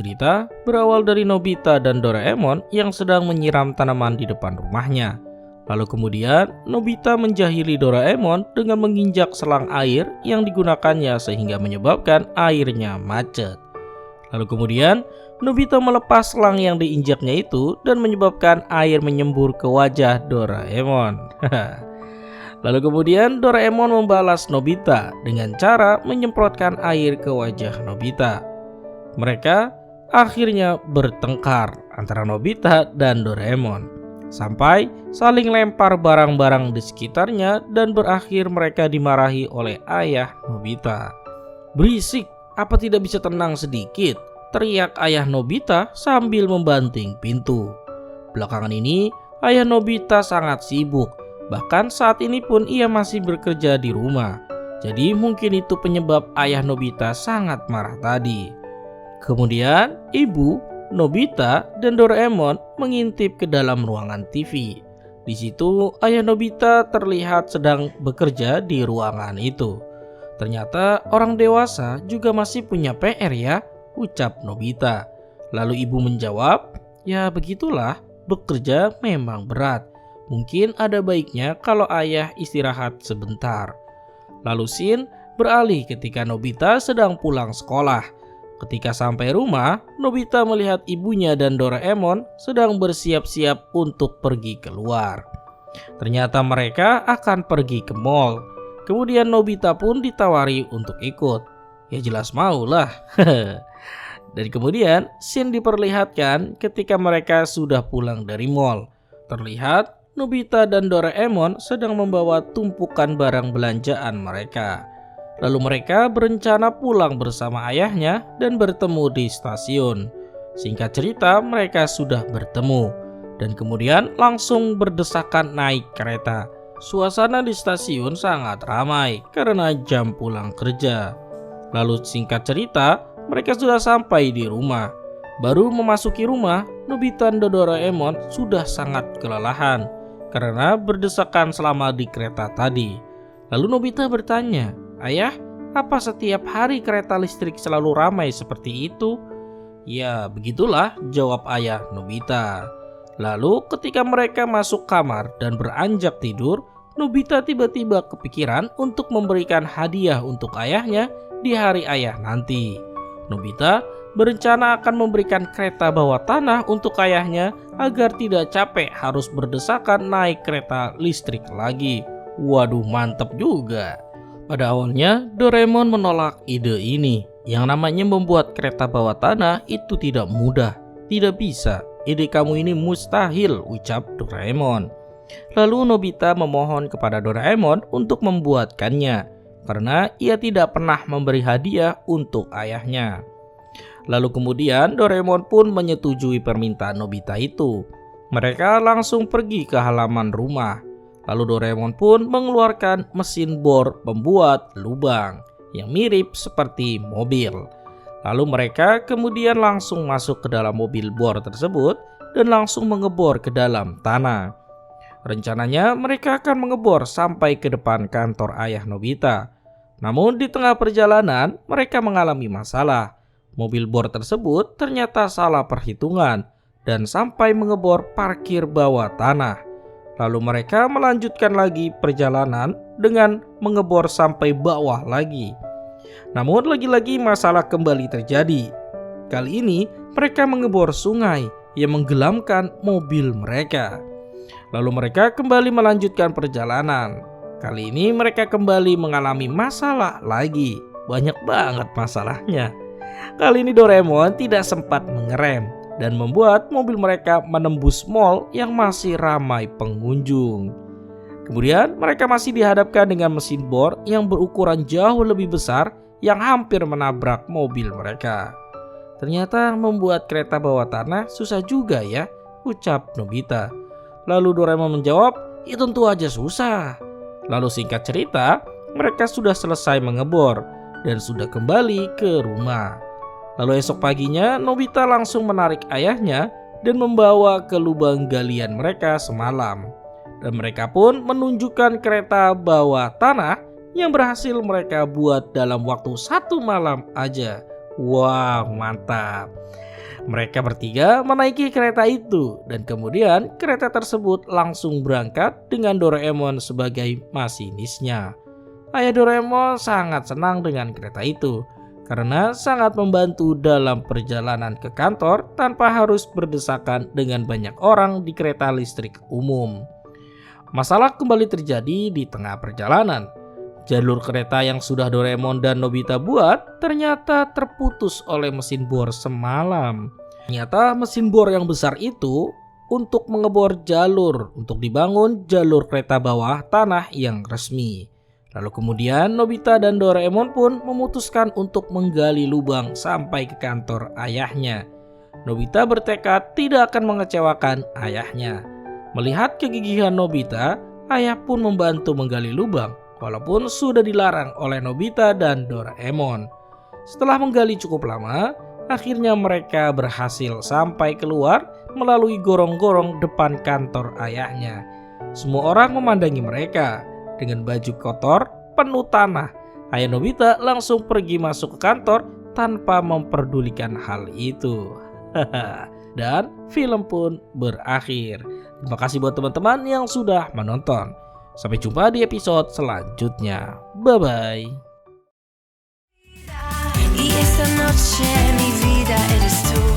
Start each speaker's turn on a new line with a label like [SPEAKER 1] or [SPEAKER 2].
[SPEAKER 1] Cerita berawal dari Nobita dan Doraemon yang sedang menyiram tanaman di depan rumahnya. Lalu kemudian Nobita menjahili Doraemon dengan menginjak selang air yang digunakannya sehingga menyebabkan airnya macet. Lalu kemudian Nobita melepas selang yang diinjaknya itu dan menyebabkan air menyembur ke wajah Doraemon. Lalu kemudian Doraemon membalas Nobita dengan cara menyemprotkan air ke wajah Nobita. Mereka akhirnya bertengkar antara Nobita dan Doraemon sampai saling lempar barang-barang di sekitarnya dan berakhir mereka dimarahi oleh ayah Nobita. "Berisik, apa tidak bisa tenang sedikit?" teriak ayah Nobita sambil membanting pintu. Belakangan ini ayah Nobita sangat sibuk, bahkan saat ini pun ia masih bekerja di rumah. Jadi mungkin itu penyebab ayah Nobita sangat marah tadi. Kemudian ibu, Nobita, dan Doraemon mengintip ke dalam ruangan TV. Di situ ayah Nobita terlihat sedang bekerja di ruangan itu. "Ternyata orang dewasa juga masih punya PR ya," ucap Nobita. Lalu ibu menjawab, "Ya begitulah, bekerja memang berat. Mungkin ada baiknya kalau ayah istirahat sebentar." Lalu scene beralih ketika Nobita sedang pulang sekolah. Ketika sampai rumah, Nobita melihat ibunya dan Doraemon sedang bersiap-siap untuk pergi keluar. Ternyata mereka akan pergi ke mall. Kemudian Nobita pun ditawari untuk ikut. Ya jelas maulah. Dan kemudian scene diperlihatkan ketika mereka sudah pulang dari mall. Terlihat Nobita dan Doraemon sedang membawa tumpukan barang belanjaan mereka. Lalu mereka berencana pulang bersama ayahnya dan bertemu di stasiun. Singkat cerita, mereka sudah bertemu dan kemudian langsung berdesakan naik kereta. Suasana di stasiun sangat ramai karena jam pulang kerja. Lalu singkat cerita, mereka sudah sampai di rumah. Baru memasuki rumah, Nobita dan Doraemon sudah sangat kelelahan karena berdesakan selama di kereta tadi. Lalu Nobita bertanya, "Ayah, apa setiap hari kereta listrik selalu ramai seperti itu?" "Ya, begitulah," jawab ayah Nobita. Lalu ketika mereka masuk kamar dan beranjak tidur, Nobita tiba-tiba kepikiran untuk memberikan hadiah untuk ayahnya di hari ayah nanti. Nobita berencana akan memberikan kereta bawah tanah untuk ayahnya agar tidak capek harus berdesakan naik kereta listrik lagi. Waduh, mantap juga. Pada awalnya, Doraemon menolak ide ini. Yang namanya membuat kereta bawah tanah itu tidak mudah. "Tidak bisa, ide kamu ini mustahil," ucap Doraemon. Lalu Nobita memohon kepada Doraemon untuk membuatkannya, karena ia tidak pernah memberi hadiah untuk ayahnya. Lalu kemudian Doraemon pun menyetujui permintaan Nobita itu. Mereka langsung pergi ke halaman rumah. Lalu Doraemon pun mengeluarkan mesin bor pembuat lubang yang mirip seperti mobil. Lalu mereka kemudian langsung masuk ke dalam mobil bor tersebut dan langsung mengebor ke dalam tanah. Rencananya mereka akan mengebor sampai ke depan kantor ayah Nobita. Namun di tengah perjalanan mereka mengalami masalah. Mobil bor tersebut ternyata salah perhitungan dan sampai mengebor parkir bawah tanah. Lalu mereka melanjutkan lagi perjalanan dengan mengebor sampai bawah lagi. Namun lagi-lagi masalah kembali terjadi. Kali ini mereka mengebor sungai yang menggelamkan mobil mereka. Lalu mereka kembali melanjutkan perjalanan. Kali ini mereka kembali mengalami masalah lagi. Banyak banget masalahnya. Kali ini Doraemon tidak sempat mengerem dan membuat mobil mereka menembus mall yang masih ramai pengunjung. Kemudian mereka masih dihadapkan dengan mesin bor yang berukuran jauh lebih besar yang hampir menabrak mobil mereka. "Ternyata membuat kereta bawah tanah susah juga ya," ucap Nobita. Lalu Doraemon menjawab, "Ya tentu aja susah." Lalu singkat cerita, mereka sudah selesai mengebor dan sudah kembali ke rumah. Lalu esok paginya Nobita langsung menarik ayahnya dan membawa ke lubang galian mereka semalam. Dan mereka pun menunjukkan kereta bawah tanah yang berhasil mereka buat dalam waktu 1 malam aja. Wow, mantap. Mereka bertiga menaiki kereta itu dan kemudian kereta tersebut langsung berangkat dengan Doraemon sebagai masinisnya. Ayah Doraemon sangat senang dengan kereta itu karena sangat membantu dalam perjalanan ke kantor tanpa harus berdesakan dengan banyak orang di kereta listrik umum. Masalah kembali terjadi di tengah perjalanan. Jalur kereta yang sudah Doraemon dan Nobita buat ternyata terputus oleh mesin bor semalam. Ternyata mesin bor yang besar itu untuk mengebor jalur untuk dibangun jalur kereta bawah tanah yang resmi. Lalu kemudian Nobita dan Doraemon pun memutuskan untuk menggali lubang sampai ke kantor ayahnya. Nobita bertekad tidak akan mengecewakan ayahnya. Melihat kegigihan Nobita, ayah pun membantu menggali lubang walaupun sudah dilarang oleh Nobita dan Doraemon. Setelah menggali cukup lama, akhirnya mereka berhasil sampai keluar melalui gorong-gorong depan kantor ayahnya. Semua orang memandangi mereka dengan baju kotor penuh tanah. Ayah Nobita langsung pergi masuk ke kantor tanpa memperdulikan hal itu. Dan film pun berakhir. Terima kasih buat teman-teman yang sudah menonton. Sampai jumpa di episode selanjutnya. Bye-bye.
[SPEAKER 2] Y esta noche mi vida eres tú.